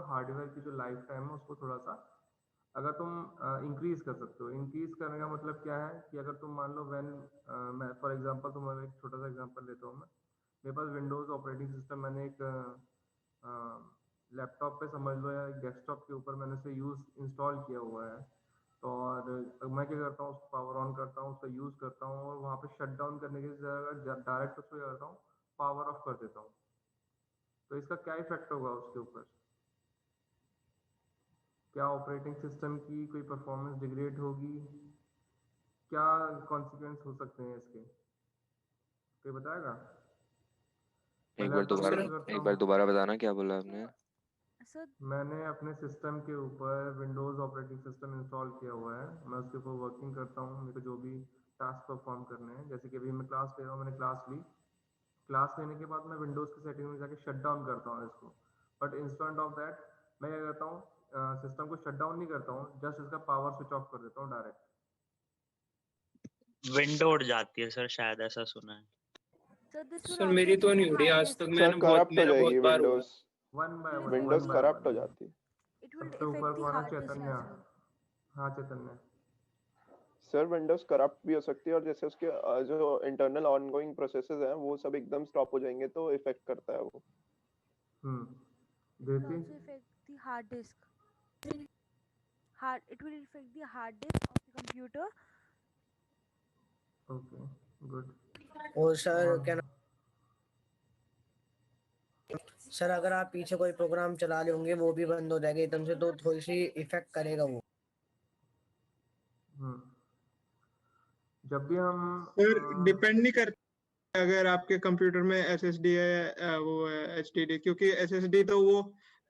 Hardware की जो life time है उसको थोड़ा सा अगर तुम इंक्रीज कर सकते हो। इंक्रीज करने का मतलब क्या है कि अगर तुम मान लो व्हेन मैं फॉर एग्जांपल तुम्हारा एक छोटा सा एग्जांपल लेता हूँ मैं। मेरे पास विंडोज ऑपरेटिंग सिस्टम मैंने एक लैपटॉप पे समझ लो या एक डेस्कटॉप के ऊपर मैंने उसे यूज इंस्टॉल किया हुआ है। तो और मैं क्या करता हूँ उसको पावर ऑन करता हूँ उसका यूज करता हूँ और वहाँ पे शट डाउन करने की जगह डायरेक्ट उसको क्या करता हूँ पावर ऑफ कर देता हूँ। तो इसका क्या इफेक्ट होगा उसके ऊपर? क्या ऑपरेटिंग सिस्टम की कोई परफॉर्मेंस डिग्रेड होगी? क्या कॉन्सिक्वेंस हो सकते हैं इसके? कोई बताएगा? मैं एक बार लैपटॉप दोबारा यूज करता एक बार हूँ। दोबारा बताना क्या बोला आपने। सर सर मैंने अपने सिस्टम के ऊपर विंडोज़ ऑपरेटिंग सिस्टम इंस्टॉल किया हुआ है। मैं उसके ऊपर वर्किंग करता हूँ। मेरे को जो भी टास्क परफॉर्म करने हैं, जैसे कि अभी मैं क्लास ले रहा हूँ, मैंने क्लास ली। क्लास लेने के बाद मैं विंडोज़ की सेटिंग में जाके शट डाउन करता हूँ इसको। बट इंस्टेंट ऑफ दैट मैं क्या करता हूँ सिस्टम को शट डाउन नहीं करता हूँ, जस्ट इसका पावर स्विच ऑफ कर देता हूँ डायरेक्ट। विंडो उड़ जाती है सर, शायद ऐसा सुना है। Sir this will sir also मेरी तो इफेक्ट नहीं द उड़ी हार्ड आज तक, डिस्क। सर करप्ट हो मेरा बहुत जाएगी बार हुआ है। Windows. One by one, Windows one by corrupt हो वन। जाती। इट विल सबसे ऊपर इफेक्ट द कौन है? Hard disk Chaitanya. As well. हाँ चैतन्य। सर विंडोज करप्ट भी हो सकती है और जैसे उसके जो इंटरनल ऑनगोइंग प्रोसेसेस हैं वो सब एकदम स्टॉप हो जाएंगे तो इफेक्ट करता है वो। It will देती। also affect the hard disk. It will affect the hard disk of the computer. Okay, good. और सर और क्या सर अगर आप पीछे कोई प्रोग्राम चला रहे होंगे वो भी बंद हो जाएगा एकदम से, तो थोड़ी सी इफेक्ट करेगा वो। हम्म जब भी हम सर डिपेंड नहीं करता अगर आपके कंप्यूटर में एसएसडी है वो है एचडीडी, क्योंकि एसएसडी तो वो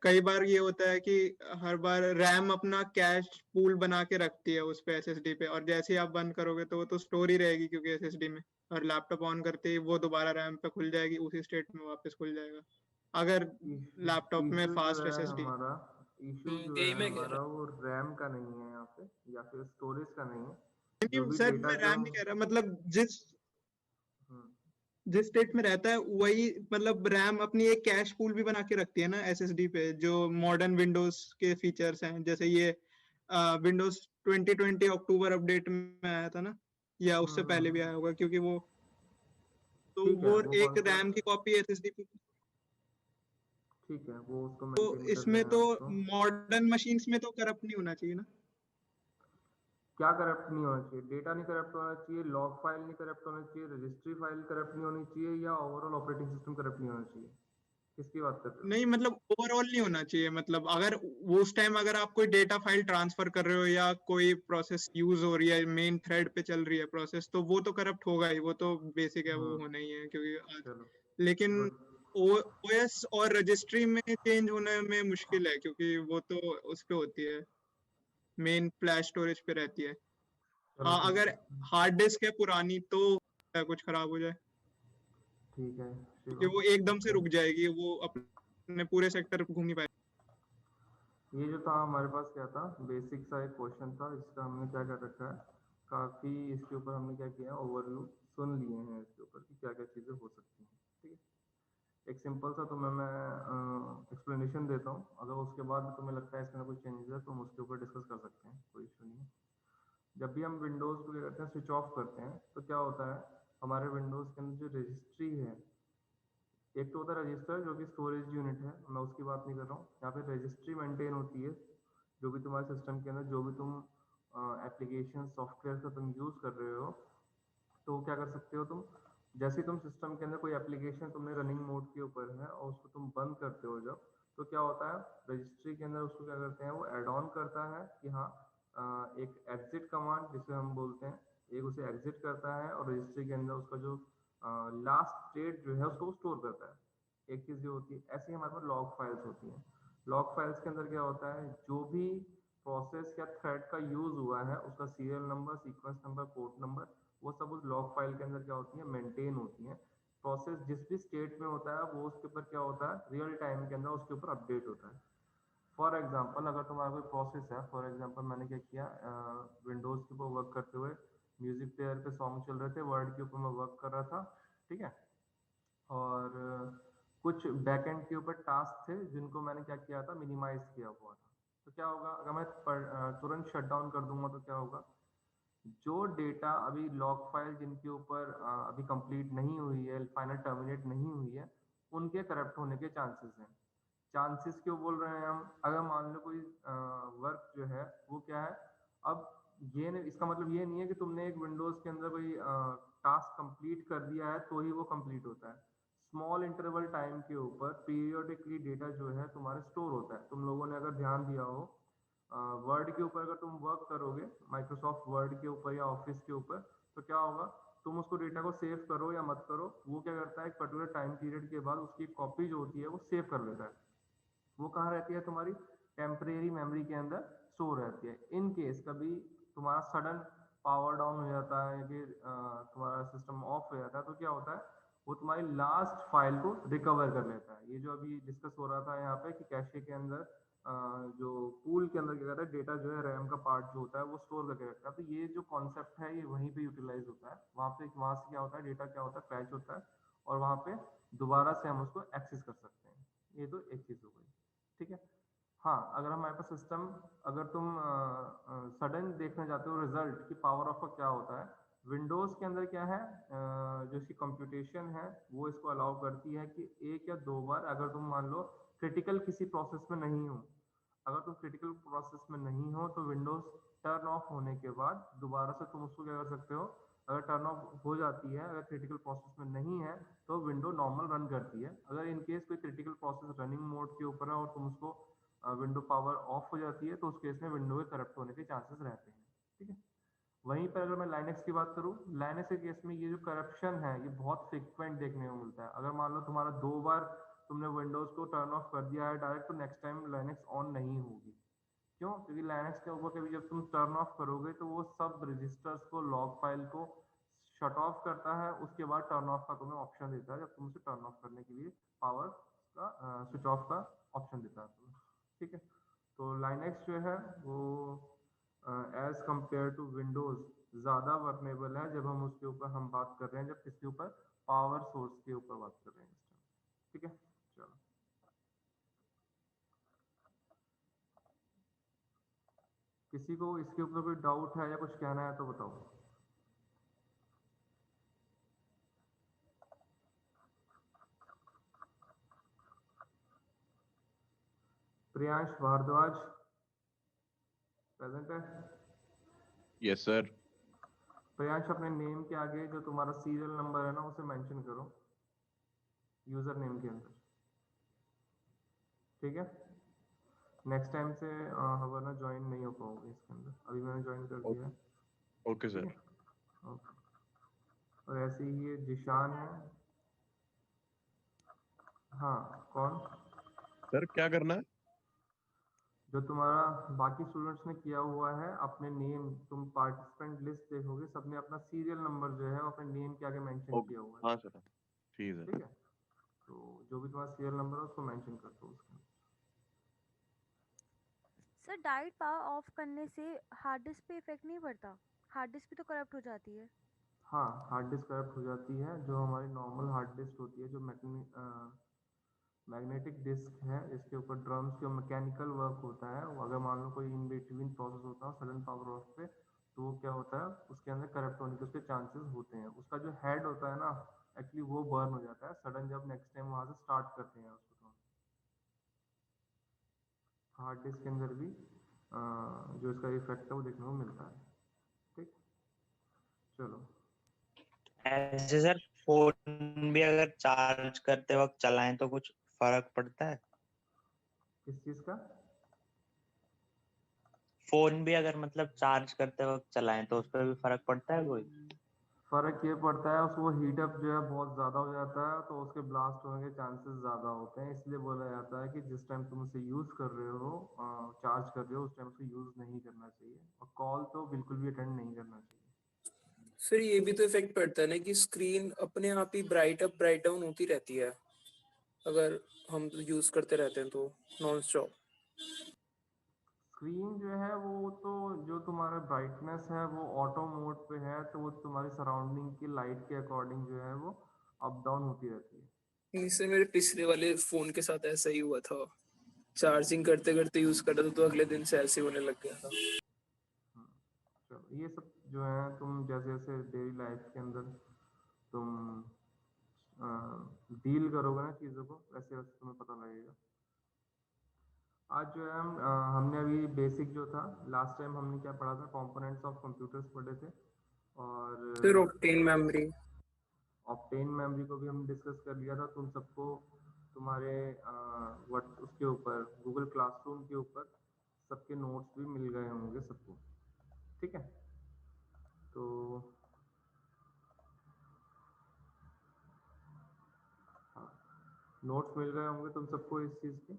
कई बार ये होता है कि हर बार रैम अपना कैश पूल बना के रखती है उस पे एसएसडी पे, और जैसे ही आप बंद करोगे तो वो तो स्टोर ही रहेगी क्योंकि एसएसडी में, और लैपटॉप ऑन करते ही वो दोबारा रैम पे खुल जाएगी, उसी स्टेट में वापस खुल जाएगा अगर लैपटॉप में इशू जो फास्ट है एसएसडी। हमारा, इशू जो यही है मैं कह हमारा वो रैम का नहीं है यहाँ पे, या फिर स्टोरेज का नहीं है। जो नहीं भी सर डेटा मैं जो रैम नहीं कह रहा, मतलब जिस हम्म, जिस स्टेट में रहता है वही, मतलब रैम अपनी एक कैश पूल भी बना के रखती है ना एसएसडी पे, जो मॉडर्न विंडोज के फीचर्स हैं, जैसे ये विंडोज 2020 अक्टूबर अपडेट में आया था ना, या उससे पहले भी आया हम्म। होगा, क्योंकि वो तो ठीक है, वो वो एक कौन सा? रैम की कॉपी एसएसडी पे। ठीक है, वो उसको तो मेंटेन कर रहे इसमें हैं तो आप तो। मॉडर्न मशीन्स में तो करप्ट नहीं होना चाहिए ना। क्या करप्ट नहीं होना चाहिए? डेटा नहीं करप्ट होना चाहिए, लॉग फाइल नहीं करप्ट होना चाहिए, रजिस्ट्री फाइल करप्ट नहीं होनी चाहिए, या ओवरऑल ऑपरेटिंग सिस्टम करप्ट नहीं होना चाहिए? किसकी बात कर रहे हो? नहीं मतलब ओवरऑल नहीं होना चाहिए, मतलब अगर वो उस टाइम अगर आप कोई डेटा फाइल ट्रांसफर कर रहे हो या कोई प्रोसेस यूज हो रही है, मेन थ्रेड पे चल रही है प्रोसेस, तो वो तो करप्ट होगा ही, वो तो बेसिक है, वो होना ही है क्योंकि चलो, लेकिन गुड। ओएस और रजिस्ट्री में चेंज होने में मुश्किल है, क्योंकि वो तो उस पे होती है, मेन फ्लैश स्टोरेज पे रहती है। चलो हाँ ठीक अगर है। हार्ड डिस्क है पुरानी तो कुछ खराब हो जाए, ठीक है क्योंकि शिवम। वो एकदम से ओके, रुक जाएगी, वो अपने पूरे सेक्टर घूम नहीं पाएगी। ये जो था हमारे पास क्या था, बेसिक सा एक क्वेश्चन था, इसका हमने क्या कर रखा है, काफ़ी इसके ऊपर हमने क्या किया, ओवरव्यू सुन लिए हैं इसके ऊपर कि क्या क्या चीज़ें हो सकती हैं। ठीक है, एक सिंपल सा तुम्हें मैं एक्सप्लेनेशन देता हूँ, अगर उसके बाद तुम्हें लगता है इसके अंदर कोई चेंजेस है तो हम उसके ऊपर डिस्कस कर सकते हैं, कोई इशू नहीं है। जब भी हम विंडोज़ को क्या करते हैं, स्विच ऑफ करते हैं, तो क्या होता है, हमारे विंडोज़ के अंदर जो रजिस्ट्री है, एक तो होता है रजिस्टर जो कि स्टोरेज यूनिट है, मैं उसकी बात नहीं कर रहा हूँ। यहाँ पे रजिस्ट्री मेंटेन होती है, जो भी तुम्हारे सिस्टम के अंदर जो भी तुम एप्लीकेशन सॉफ्टवेयर का तुम यूज़ कर रहे हो, तो क्या कर सकते हो तुम, जैसे ही तुम सिस्टम के अंदर कोई एप्लीकेशन तुमने रनिंग मोड के ऊपर है और उसको तुम बंद करते हो जब, तो क्या होता है, रजिस्ट्री के अंदर उसको क्या करते हैं, वो एड ऑन करता है कि हाँ एक एग्जिट कमांड जिसे हम बोलते हैं, एक उसे एग्जिट करता है और रजिस्ट्री के अंदर उसका जो लास्ट स्टेट जो है उसको स्टोर करता है। एक चीज़ ये होती है, ऐसे ही हमारे पास लॉग फाइल्स होती हैं। लॉग फाइल्स के अंदर क्या होता है, जो भी प्रोसेस या थ्रेड का यूज हुआ है उसका serial number, sequence number, port number, वो सब उस लॉग फाइल के अंदर क्या होती है, मेंटेन होती है। प्रोसेस जिस भी स्टेट में होता है वो उसके ऊपर क्या होता है, रियल टाइम के अंदर उसके ऊपर अपडेट होता है। फॉर एग्जाम्पल अगर तुम्हारा कोई प्रोसेस है, फॉर एग्जाम्पल मैंने क्या किया, विंडोज़ के ऊपर वर्क करते हुए म्यूजिक प्लेयर पे सॉन्ग चल रहे थे, वर्ड के ऊपर मैं वर्क कर रहा था, ठीक है, और कुछ बैकएंड के ऊपर टास्क थे जिनको मैंने क्या किया था, मिनिमाइज किया हुआ था। तो क्या होगा, अगर मैं तुरंत शट डाउन कर दूंगा तो क्या होगा, जो डेटा अभी लॉग फाइल जिनके ऊपर अभी कंप्लीट नहीं हुई है, फाइनल टर्मिनेट नहीं हुई है, उनके करप्ट होने के चांसेस हैं। चांसेस क्यों बोल रहे हैं हम, अगर मान लो कोई वर्क जो है वो क्या है, अब ये नहीं, इसका मतलब ये नहीं है कि तुमने एक विंडोज के अंदर कोई टास्क कंप्लीट कर दिया है तो ही वो कंप्लीट होता है। स्मॉल इंटरवल टाइम के ऊपर पीरियोडिकली डेटा जो है तुम्हारे स्टोर होता है। तुम लोगों ने अगर ध्यान दिया हो, वर्ड के ऊपर अगर तुम वर्क करोगे, माइक्रोसॉफ्ट वर्ड के ऊपर या ऑफिस के ऊपर, तो क्या होगा, तुम उसको डेटा को सेव करो या मत करो, वो क्या करता है, एक पर्टिकुलर टाइम पीरियड के बाद उसकी कॉपी जो होती है वो सेव कर लेता है। वो कहाँ रहती है, तुम्हारी टेम्परेरी मेमोरी के अंदर स्टोर रहती है। इन केस कभी तुम्हारा सडन पावर डाउन हो जाता है कि तुम्हारा सिस्टम ऑफ हो जाता है, तो क्या होता है, वो तुम्हारी लास्ट फाइल को रिकवर कर लेता है। ये जो अभी डिस्कस हो रहा था यहाँ पे कि कैशे के अंदर जो पूल के अंदर क्या कहता है, डेटा जो है रैम का पार्ट जो होता है वो स्टोर करके रखता है। तो ये जो कॉन्सेप्ट है ये वहीं पे यूटिलाइज होता है। वहाँ से क्या होता है, डेटा क्या होता है, फैच होता है और वहाँ पे दोबारा से हम उसको एक्सेस कर सकते हैं। ये तो एक चीज़ हो गई, ठीक है। हाँ, अगर हमारे पास सिस्टम, अगर तुम सडन देखना चाहते हो रिजल्ट कि पावर ऑफ का क्या होता है, विंडोज के अंदर क्या है, जो इसकी कंप्यूटेशन है वो इसको अलाउ करती है कि एक या दो बार, अगर तुम मान लो क्रिटिकल किसी प्रोसेस में नहीं हो, अगर तुम क्रिटिकल प्रोसेस में नहीं हो तो विंडोज टर्न ऑफ होने के बाद दोबारा से तुम उसको क्या कर सकते हो, अगर टर्न ऑफ हो जाती है, अगर क्रिटिकल प्रोसेस में नहीं है तो विंडो नॉर्मल रन करती है। अगर इन केस कोई क्रिटिकल प्रोसेस रनिंग मोड के ऊपर है और तुम उसको विंडो पावर ऑफ हो जाती है तो उस केस में विंडो के करप्ट होने के चांसेस रहते हैं, ठीक है। वहीं पर अगर मैं लाइनक्स की बात करूँ, लाइनक्स के केस में ये जो करप्शन है ये बहुत फ्रिक्वेंट देखने को मिलता है। अगर मान लो तुम्हारा 2 बार तुमने विंडोज को टर्न ऑफ कर दिया है डायरेक्ट, तो नेक्स्ट टाइम लाइनक्स ऑन नहीं होगी। क्यों, क्योंकि लाइनक्स के ऊपर कभी जब तुम टर्न ऑफ करोगे तो वो सब रजिस्टर्स को, लॉग फाइल को शट ऑफ करता है, उसके बाद टर्न ऑफ का तुम्हें ऑप्शन देता है, जब तुम उसे टर्न ऑफ करने के लिए पावर का स्विच ऑफ का ऑप्शन देता है तुम्हें, ठीक है। तो लाइनक्स जो है वो एज कंपेयर टू विंडोज ज़्यादा वर्नेबल है जब हम उसके ऊपर हम बात कर रहे हैं, जब किसके ऊपर, पावर सोर्स के ऊपर बात कर रहे हैं इस टाइम, ठीक है। चलो, किसी को इसके ऊपर कोई डाउट है या कुछ कहना है तो बताओ। प्रियांश भारद्वाज प्रेजेंट है? Yes sir. प्रियांश, अपने नेम के आगे जो तुम्हारा सीरियल नंबर है ना उसे मेंशन करो यूजर नेम के अंदर, ठीक है। नेक्स्ट टाइम से वरना ज्वाइन नहीं हो पाओगे इसके अंदर। अभी मैंने ज्वाइन कर दिया है, ओके ठीक सर। है। ओके, और ऐसे ही ये जिशान है। हाँ, कौन? सर क्या करना है? जो तुम्हारा बाकी स्टूडेंट्स ने किया हुआ है, अपने नेम, तुम पार्टिसिपेंट लिस्ट देखोगे, सबने अपना सीरियल नंबर जो है वो अपने नेम के आगे मेंशन ओके किया हुआ है, हाँ सर, ठीक है। ठीक है। तो जो भी तुम्हारा सीरियल नंबर है उसको मेंशन कर दो उसके अंदर। सर डाइट पावर ऑफ करने से हार्ड डिस्क पे इफेक्ट नहीं पड़ता? हार्ड डिस्क भी तो करप्ट हो जाती है। हाँ, हार्ड डिस्क करप्ट हो जाती है। जो हमारी नॉर्मल हार्ड डिस्क होती है, जो मैग्नेटिक डिस्क है, इसके ऊपर ड्रम्स के मैकेनिकल वर्क होता है, वो अगर मान लो कोई इन बिटवीन प्रोसेस होता है सडन पावर ऑफ पे, तो वो क्या होता है, उसके अंदर करप्ट होने के उसके चांसेस होते हैं। उसका जो हेड होता है ना, एक्चुअली वो बर्न हो जाता है सडन, जब नेक्स्ट टाइम वहाँ से स्टार्ट करते हैं उसको। तो हार्ड डिस्क के अंदर भी जो इसका इफेक्ट है वो देखने को मिलता है, ठीक। चलो, ऐसे सर फोन भी अगर चार्ज करते वक्त चलाएं तो कुछ फर्क पड़ता है? किस चीज़ का? फोन भी अगर मतलब चार्ज करते वक्त चलाएं तो उस पर भी फर्क पड़ता है कोई? फर्क ये पड़ता है, उसको हीटअप जो है बहुत ज़्यादा हो जाता है तो उसके ब्लास्ट होने के चांसेस ज़्यादा होते हैं। इसलिए बोला जाता है कि जिस टाइम तुम उसे यूज़ कर रहे हो, चार्ज कर रहे हो, उस टाइम उसे यूज़ नहीं करना चाहिए, और कॉल तो बिल्कुल भी अटेंड नहीं करना चाहिए। फिर ये भी तो इफेक्ट पड़ता है ना कि स्क्रीन अपने आप ही ब्राइट अप ब्राइट डाउन होती रहती है अगर हम यूज करते रहते हैं तो नॉन स्टॉप। स्क्रीन जो है वो तो, जो तुम्हारा ब्राइटनेस है वो ऑटो मोड पे है, तो वो तुम्हारी सराउंडिंग की लाइट के अकॉर्डिंग जो है वो अप डाउन होती रहती है। इससे मेरे पिछले वाले फोन के साथ ऐसा ही हुआ था, चार्जिंग करते करते यूज कर रहा था तो अगले दिन से ऐसे होने लग गया था। चलो ये सब जो है तुम जैसे जैसे डेली लाइफ के अंदर तुम डील करोगे ना चीज़ों को, वैसे वैसे तुम्हें पता लगेगा। आज जो है हमने अभी बेसिक जो था, लास्ट टाइम हमने क्या पढ़ा था, कंपोनेंट्स ऑफ कंप्यूटर्स पढ़े थे, फिर और ऑक्टेन मेमोरी। ऑक्टेन मेमोरी को भी हम डिस्कस कर लिया था। तुम सबको तुम्हारे व्हाट उसके ऊपर गूगल क्लासरूम के ऊपर सबके नोट्स भी मिल गए होंगे सबको, ठीक है। तो हाँ, नोट्स मिल गए होंगे तुम सबको इस चीज़ के।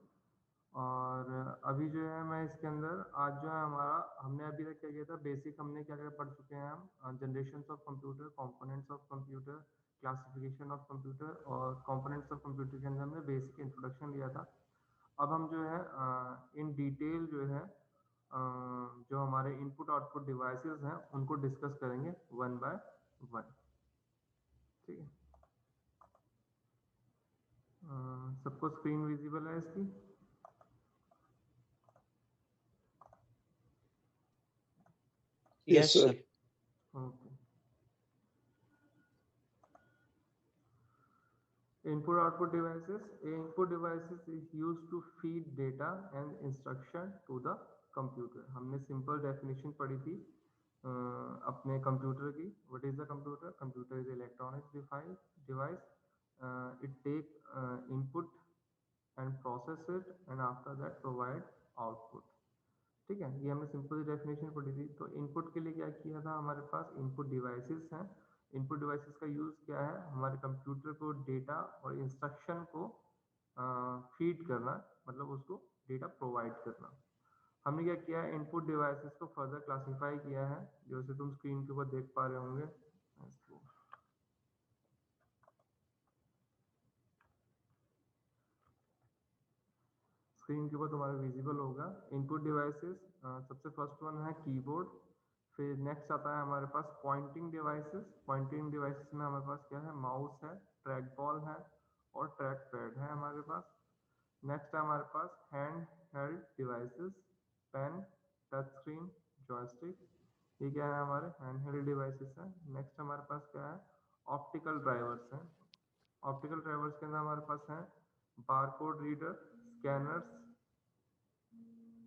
और अभी जो है मैं इसके अंदर आज जो है हमारा, हमने अभी तक क्या किया था, बेसिक हमने क्या क्या पढ़ चुके हैं हम, generations of computer, components of computer, classification of computer, और कंपोनेंट्स ऑफ कंप्यूटर के अंदर हमने बेसिक इंट्रोडक्शन लिया था। अब हम जो है इन डिटेल जो है जो हमारे इनपुट आउटपुट डिवाइसेस हैं उनको डिस्कस करेंगे वन बाय वन, ठीक है। सबको स्क्रीन विजिबल है इसकी? Yes sir. Okay. Input output devices. Input devices is used to feed data and instruction to the computer. हमने simple definition पढ़ी थी अपने कंप्यूटर की। What is the computer? Computer is electronic device. It take input and process it, and after that provide output. ठीक है, ये हमने simple definition पढ़ी थी। तो इनपुट के लिए क्या किया था, हमारे पास इनपुट डिवाइसेस हैं। इनपुट डिवाइसेस का यूज़ क्या है, हमारे कंप्यूटर को डेटा और इंस्ट्रक्शन को फीड करना, मतलब उसको डेटा प्रोवाइड करना। हमने क्या किया है, इनपुट डिवाइसेस को फर्दर क्लासीफाई किया है, जैसे तुम स्क्रीन के ऊपर देख पा रहे होंगे। स्क्रीन के ऊपर तुम्हारे विजिबल होगा इनपुट डिवाइसेस। सबसे फर्स्ट वन है कीबोर्ड, फिर नेक्स्ट आता है हमारे पास पॉइंटिंग डिवाइसेस। पॉइंटिंग डिवाइसेस में हमारे पास क्या है, माउस है, ट्रैक बॉल है और ट्रैक पैड है हमारे पास। नेक्स्ट है हमारे पास hand held devices, pen, touch screen, joystick, ये क्या है हमारे हैंड हेल्ड डिवाइसेस है। नेक्स्ट हमारे पास क्या है, ऑप्टिकल ड्राइवर्स हैं। ऑप्टिकल ड्राइवर्स के अंदर हमारे पास है बारकोड रीडर, स्कैनर्स,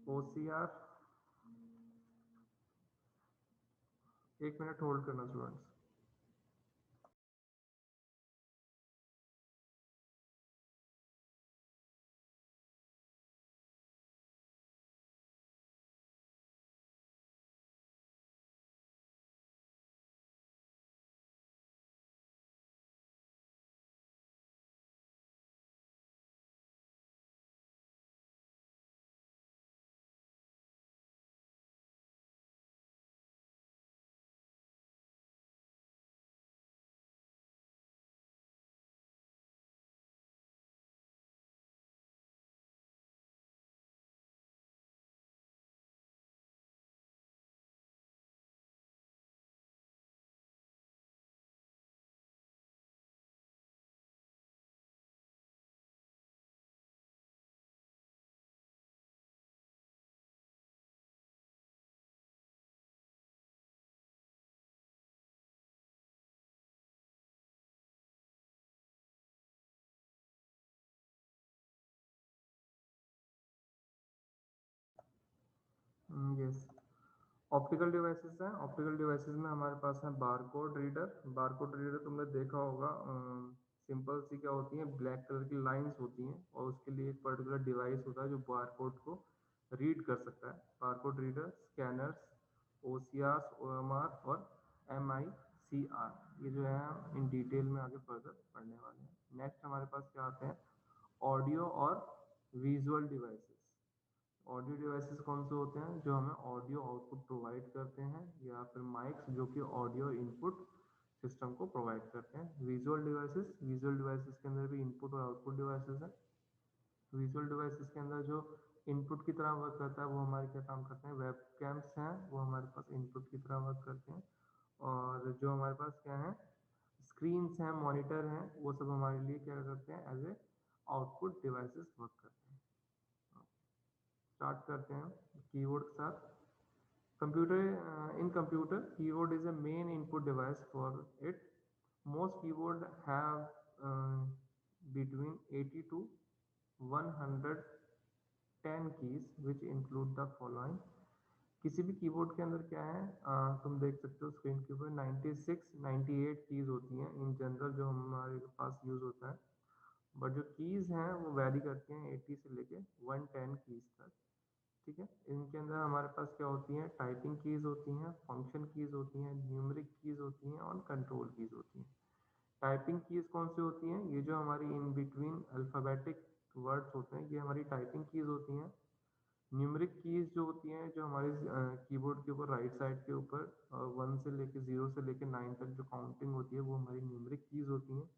OCR। एक मिनट होल्ड करना स्टूडेंट्स। यस, ऑप्टिकल डिवाइसेस हैं। ऑप्टिकल डिवाइसेस में हमारे पास है बारकोड रीडर। बारकोड रीडर तुमने देखा होगा, सिंपल सी क्या होती है, ब्लैक कलर की लाइंस होती हैं और उसके लिए एक पर्टिकुलर डिवाइस होता है जो बारकोड को रीड कर सकता है। Barcode reader, scanners, OCR, OMR और MICR, ये जो है हम इन डिटेल में आगे फर्दर पढ़ने वाले हैं। नेक्स्ट हमारे पास क्या आते हैं, ऑडियो और विजुअल डिवाइसेस। ऑडियो डिवाइसेस कौन से होते हैं, जो हमें ऑडियो आउटपुट प्रोवाइड करते हैं, या फिर माइक्स जो कि ऑडियो इनपुट सिस्टम को प्रोवाइड करते हैं। विजुअल डिवाइसेस, विजुअल डिवाइसेस के अंदर भी इनपुट और आउटपुट डिवाइसेस हैं। विजुअल डिवाइसेस के अंदर जो इनपुट की तरह वर्क करता है वो हमारे क्या काम करते हैं, वेब कैम्स हैं, वो हमारे पास इनपुट की तरह वर्क करते हैं। और जो हमारे पास क्या है, स्क्रीन्स हैं, मॉनिटर हैं, वो सब हमारे लिए क्या करते हैं, as a output devices work करते हैं। स्टार्ट करते हैं कीबोर्ड के साथ। In computer, keyboard is a main input device for it. Most keyboard have between 80 to 110 keys, which include the following. किसी भी कीबोर्ड के अंदर क्या है, तुम देख सकते हो स्क्रीन के ऊपर 96-98 कीज होती हैं इन जनरल जो हमारे पास यूज होता है, बट जो कीज हैं वो वैरी करती हैं 80 से लेके 110 कीज तक। ठीक है, इनके अंदर हमारे पास क्या होती हैं, टाइपिंग कीज होती हैं, फंक्शन कीज होती हैं, न्यूमेरिक कीज होती हैं और कंट्रोल कीज होती हैं। टाइपिंग कीज कौन सी होती हैं, ये जो हमारी इन बिटवीन अल्फाबेटिक वर्ड्स होते हैं, ये हमारी टाइपिंग कीज होती हैं। न्यूमेरिक कीज जो होती हैं, जो हमारे कीबोर्ड के ऊपर राइट साइड के ऊपर 1 से लेके 0 से लेके 9 तक जो काउंटिंग होती है, वो हमारी न्यूमेरिक कीज होती हैं।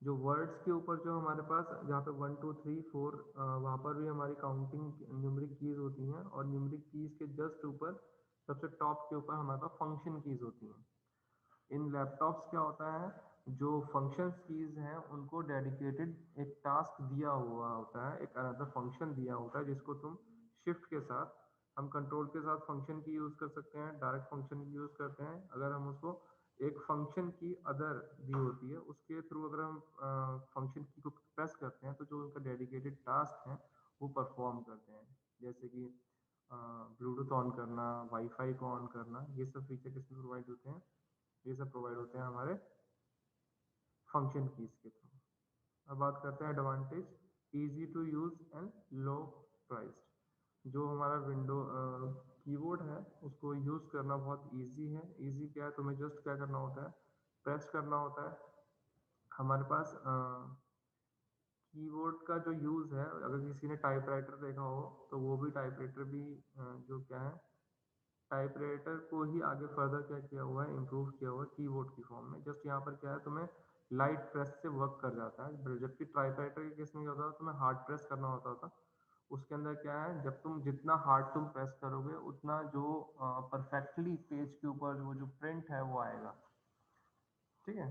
जो वर्ड्स के ऊपर जो हमारे पास जहाँ पे 1 2 3 4 वहाँ पर भी हमारी काउंटिंग न्यूमेरिक कीज होती हैं, और न्यूमेरिक कीज के जस्ट ऊपर सबसे टॉप के ऊपर हमारे पास फंक्शन कीज होती हैं। इन लैपटॉप्स क्या होता है, जो फंक्शन कीज हैं उनको डेडिकेटेड एक टास्क दिया हुआ होता है, एक अनदर फंक्शन दिया होता है, जिसको तुम शिफ्ट के साथ, हम कंट्रोल के साथ फंक्शन की यूज़ कर सकते हैं, डायरेक्ट फंक्शन की यूज़ करते हैं। अगर हम उसको एक फंक्शन की अदर दी होती है, उसके थ्रू अगर हम फंक्शन की को प्रेस करते हैं, तो जो उनका डेडिकेटेड टास्क है वो परफॉर्म करते हैं। जैसे कि ब्लूटूथ ऑन करना, वाईफाई को ऑन करना, ये सब फीचर किसमें प्रोवाइड होते हैं, ये सब प्रोवाइड होते हैं हमारे फंक्शन कीज के थ्रू। अब बात करते हैं advantage, easy to use and low priced. जो हमारा विंडो कीबोर्ड है उसको यूज़ करना बहुत इजी है। इजी क्या है, तुम्हें जस्ट क्या करना होता है, प्रेस करना होता है। हमारे पास कीबोर्ड का जो यूज़ है, अगर किसी ने टाइपराइटर देखा हो तो वो भी टाइपराइटर भी जो क्या है, टाइपराइटर को ही आगे फर्दर क्या किया हुआ है, इम्प्रूव किया हुआ है कीबोर्ड की फॉर्म में। जस्ट यहाँ पर क्या है, तुम्हें लाइट प्रेस से वर्क कर जाता है, जबकि टाइपराइटर के केस में क्या होता है, तुम्हें हार्ड प्रेस करना होता था। उसके अंदर क्या है, जब तुम जितना हार्ड तुम प्रेस करोगे उतना जो परफेक्टली पेज के ऊपर वो जो प्रिंट है वो आएगा। ठीक है,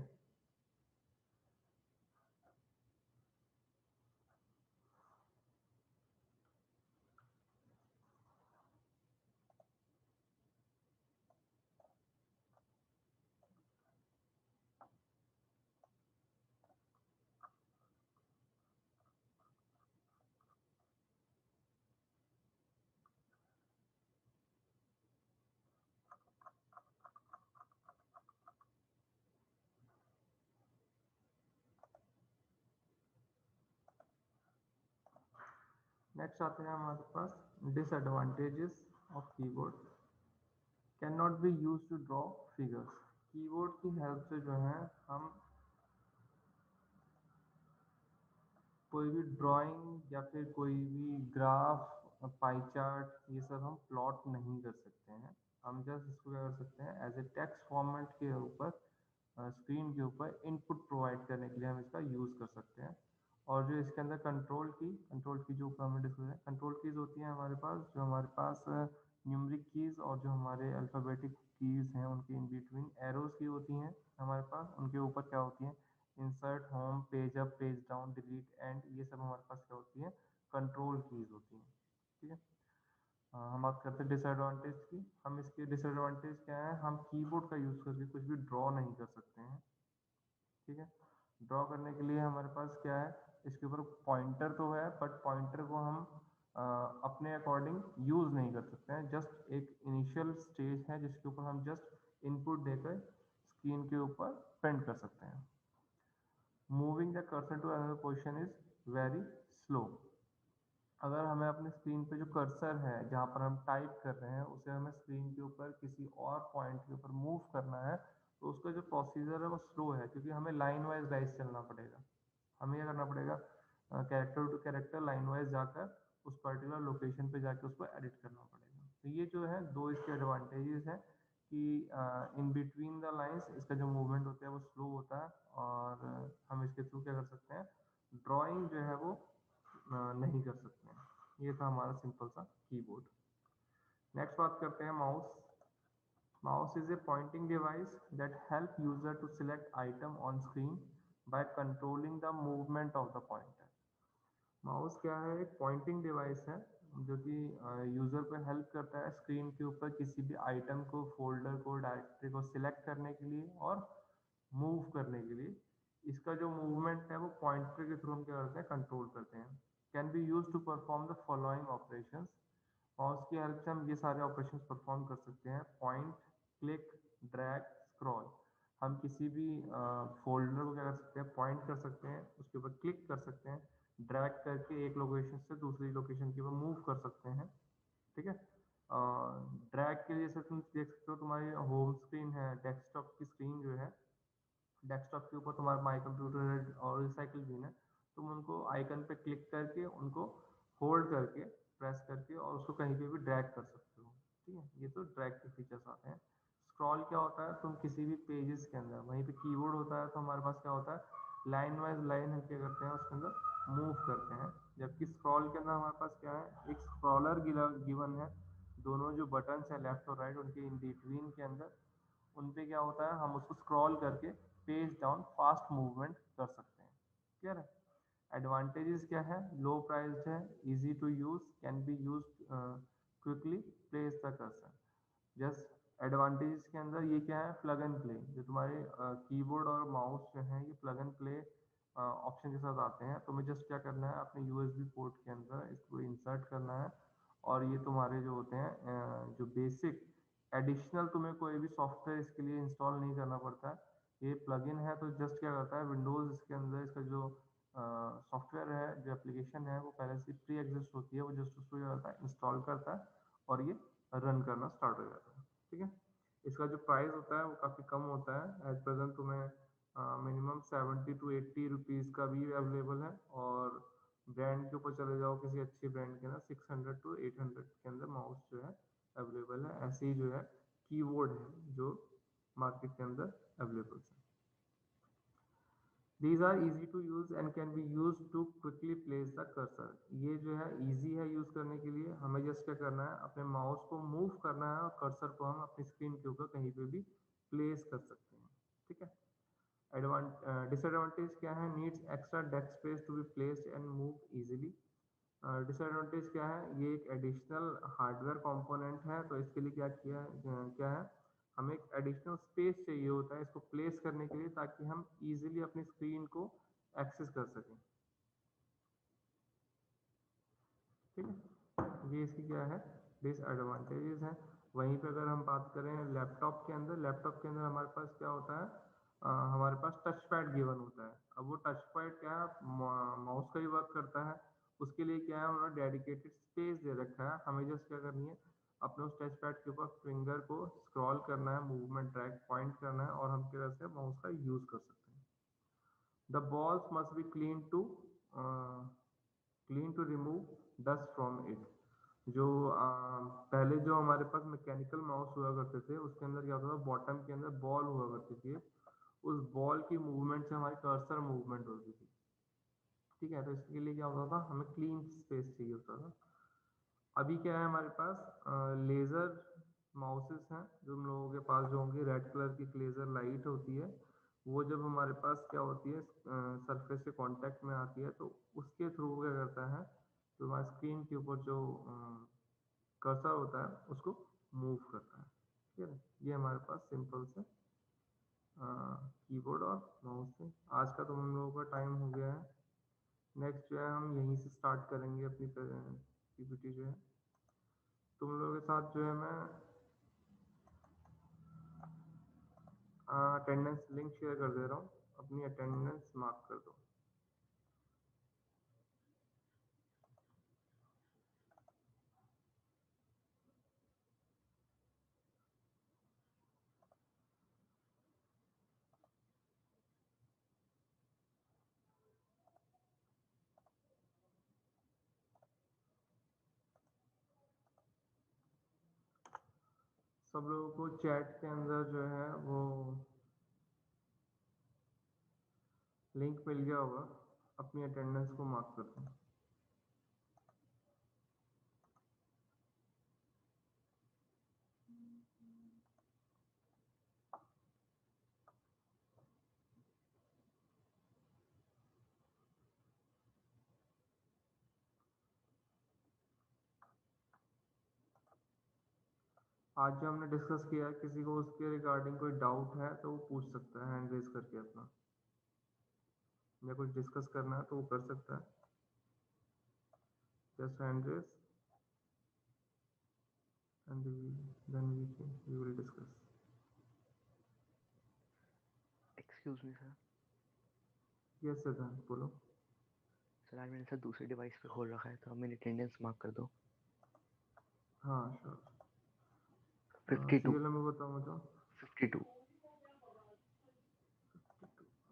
नेक्स्ट आते हैं हमारे पास disadvantages of keyboard. Can not be use to draw figures. Keyboard की हेल्प से जो है हम कोई भी ड्राइंग या फिर कोई भी ग्राफ, पाई चार्ट, ये सब हम प्लॉट नहीं कर सकते हैं। हम जस्ट इसको क्या कर सकते हैं, एज ए टेक्स्ट फॉर्मेट के ऊपर स्क्रीन के ऊपर इनपुट प्रोवाइड करने के लिए हम इसका यूज़ कर सकते हैं। और जो इसके अंदर कंट्रोल की जो ऊपर हमने डिस्कस है, कंट्रोल कीज़ होती हैं हमारे पास, जो हमारे पास न्यूमेरिक कीज़ और जो हमारे अल्फ़ाबेटिक कीज़ हैं उनके इन बिटवीन एरोज़ की होती हैं हमारे पास। उनके ऊपर क्या होती हैं, insert, home, page up, page down, delete, and, ये सब हमारे पास क्या होती है, कंट्रोल कीज़ होती हैं। ठीक है, हम बात करते हैं डिसएडवांटेज की। हम इसके डिसएडवांटेज क्या है, हम कीबोर्ड का यूज़ करके कुछ भी ड्रॉ नहीं कर सकते हैं। ठीक है, ड्रॉ करने के लिए हमारे पास क्या है, इसके ऊपर पॉइंटर तो है, बट पॉइंटर को हम अपने अकॉर्डिंग यूज़ नहीं कर सकते हैं। जस्ट एक इनिशियल स्टेज है जिसके ऊपर हम जस्ट इनपुट देकर स्क्रीन के ऊपर प्रिंट कर सकते हैं। Moving the cursor to another position is very slow. अगर हमें अपने स्क्रीन पे जो कर्सर है जहाँ पर हम टाइप कर रहे हैं, उसे हमें स्क्रीन के ऊपर किसी और पॉइंट के ऊपर मूव करना है, तो उसका जो प्रोसीजर है वो स्लो है, क्योंकि हमें लाइन वाइज डाइस चलना पड़ेगा। हमें क्या करना पड़ेगा, character to character line wise जाकर उस पर्टिकुलर लोकेशन पे जाकर उसको एडिट करना पड़ेगा। तो ये जो है दो इसके एडवांटेजेस हैं कि इन बिटवीन द लाइंस इसका जो मूवमेंट होता है वो स्लो होता है, और हम इसके थ्रू क्या कर सकते हैं, ड्राइंग जो है वो नहीं कर सकते हैं। ये था हमारा सिंपल सा कीबोर्ड। नेक्स्ट बात करते हैं mouse. Mouse is a pointing device that help user to select item on screen by controlling the movement of the pointer. Mouse क्या है, एक पॉइंटिंग डिवाइस है जो कि यूजर को हेल्प करता है स्क्रीन के ऊपर किसी भी आइटम को, फोल्डर को, डायरेक्टरी को सिलेक्ट करने के लिए और मूव करने के लिए। इसका जो मूवमेंट है वो पॉइंटर के थ्रू हम क्या करते हैं, कंट्रोल करते हैं। Can be use to perform the following operations. Mouse की हेल्प से हम ये सारे ऑपरेशंस परफॉर्म कर सकते हैं। Point, click, drag, scroll. हम किसी भी फोल्डर को क्या कर सकते हैं, पॉइंट कर सकते हैं, उसके ऊपर क्लिक कर सकते हैं, ड्रैग करके एक लोकेशन से दूसरी लोकेशन की ओर मूव कर सकते हैं। ठीक है, ड्रैग के लिए जैसे तुम देख सकते हो तुम्हारी होम स्क्रीन है, डेस्कटॉप की स्क्रीन जो है, डेस्कटॉप के ऊपर तुम्हारा माई कंप्यूटर है और रिसाइकिल बिन है। तुम उनको आइकन पे क्लिक करके उनको होल्ड करके प्रेस करके और उसको कहीं पे भी ड्रैग कर सकते हो। ठीक है, ये तो ड्रैग के फीचर्स आते हैं। स्क्रॉल क्या होता है, तुम किसी भी पेजेस के अंदर, वहीं पे कीबोर्ड होता है तो हमारे पास क्या होता है, लाइन वाइज लाइन हम क्या करते हैं उसके अंदर मूव करते हैं। जबकि स्क्रॉल के अंदर हमारे पास क्या है, एक स्क्रॉलर गिवन है, दोनों जो बटन्स है लेफ्ट और राइट उनके इन बिटवीन के अंदर, उन पे क्या होता है, हम उसको स्क्रॉल करके पेज डाउन फास्ट मूवमेंट कर सकते हैं। क्लियर है। एडवांटेजेस क्या है, लो प्राइस्ड है, easy to use, can be use quickly, place the cursor. Just advantages के अंदर ये क्या है, प्लग एंड प्ले। जो तुम्हारे कीबोर्ड और माउस जो है ये प्लग एंड प्ले ऑप्शन के साथ आते हैं। तुम्हें जस्ट क्या करना है, अपने यूएसबी पोर्ट के अंदर इसको इंसर्ट करना है और ये तुम्हारे जो होते हैं जो बेसिक एडिशनल तुम्हें कोई भी सॉफ्टवेयर इसके लिए इंस्टॉल नहीं करना पड़ता है। ये प्लगइन है तो जस्ट क्या करता है, विंडोज़ इसके अंदर इसका जो सॉफ्टवेयर है, जो एप्लीकेशन है वो पहले से प्री एग्जिस्ट होती है, वो जस्ट उसको क्या करता है, इंस्टॉल करता है और ये रन करना स्टार्ट हो जाता है। ठीक है, इसका जो प्राइस होता है वो काफ़ी कम होता है। एट प्रेजेंट तुम्हें मिनिमम 70 to 80 रुपीज़ का भी अवेलेबल है और ब्रांड के ऊपर चले जाओ किसी अच्छी ब्रांड के ना 600 to 800 के अंदर माउस जो है अवेलेबल है। ऐसे ही जो है कीबोर्ड है जो मार्केट के अंदर अवेलेबल है। These are easy to use and can be used to quickly place the cursor। ये जो है easy है यूज करने के लिए। हमें जस्ट क्या करना है, अपने माउस को मूव करना है और कर्सर को हम अपनी स्क्रीन के ऊपर कहीं पे भी प्लेस कर सकते हैं। ठीक है, डिसएडवांटेज क्या है, needs extra desk space to be placed and move easily. Disadvantage क्या है, ये एक एडिशनल हार्डवेयर कंपोनेंट है तो इसके लिए क्या है, हमें एक एडिशनल स्पेस चाहिए होता है इसको प्लेस करने के लिए ताकि हम इजीली अपनी स्क्रीन को एक्सेस कर सकें। ठीक है, ये इसकी क्या है, डिसएडवांटेजेस हैं। वहीं पे अगर हम बात करें लैपटॉप के अंदर, लैपटॉप के अंदर हमारे पास क्या होता है, हमारे पास टच पैड गिवन होता है। अब वो टच पैड क्या है, माउस का ही वर्क करता है, उसके लिए क्या है, उन्होंने डेडिकेटेड स्पेस दे रखा है। हमें जस्ट क्या करनी है, अपने उस टच पैड के ऊपर फिंगर को स्क्रॉल करना है, मूवमेंट ड्रैग पॉइंट करना है और हम क्या करते हैं, माउस का यूज कर सकते हैं। The balls must be clean to remove dust from it. जो पहले जो हमारे पास मैकेनिकल माउस हुआ करते थे उसके अंदर क्या होता था, बॉटम के अंदर बॉल हुआ करती थी, उस बॉल की मूवमेंट से हमारी कर्सर मूवमेंट होती थी। ठीक है, तो इसके लिए क्या होता था, हमें क्लीन स्पेस चाहिए होता था। अभी क्या है, हमारे पास लेज़र माउसेस हैं जो हम लोगों के पास जो होंगे, रेड कलर की लेज़र लाइट होती है, वो जब हमारे पास क्या होती है, सरफेस से कांटेक्ट में आती है तो उसके थ्रू क्या करता है, तो हमारे स्क्रीन के ऊपर जो कर्सर होता है उसको मूव करता है। ठीक है, ये हमारे पास सिंपल से कीबोर्ड और माउस है। आज का तो हम लोगों का टाइम हो गया है। नेक्स्ट जो है हम यहीं से स्टार्ट करेंगे अपनी पीपीटी जो है। तुम लोगों के साथ जो है मैं अटेंडेंस लिंक शेयर कर दे रहा हूँ, अपनी अटेंडेंस मार्क कर दो। सब लोगों को चैट के अंदर जो है वो लिंक मिल गया होगा, अपनी अटेंडेंस को मार्क कर दो। आज जो हमने डिस्कस किया है, किसी को उसके रिगार्डिंग कोई डाउट है तो वो पूछ सकता है हैंड रेज करके अपना, या कुछ डिस्कस करना है तो वो कर सकता है, just hand raise and then we will discuss. Excuse me sir. Yes Siddhant बोलो। सर आज मैंने सर दूसरे डिवाइस पे खोल रखा है, तो मेरी अटेंडेंस मार्क कर दो। हाँ श्योर। 52 सीरियल नंबर बताओ मुझे। 52।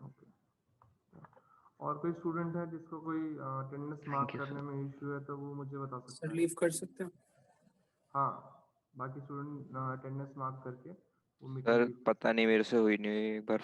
ओके। और कोई स्टूडेंट है जिसको कोई अटेंडेंस मार्क you, करने में इश्यू है तो वो मुझे बता सकता सर है। लीव कर सकते हैं? हाँ, बाकी स्टूडेंट अटेंडेंस मार्क करके वो मीटिंग सर लीव कर पता नहीं, मेरे से हुई नहीं, एक बार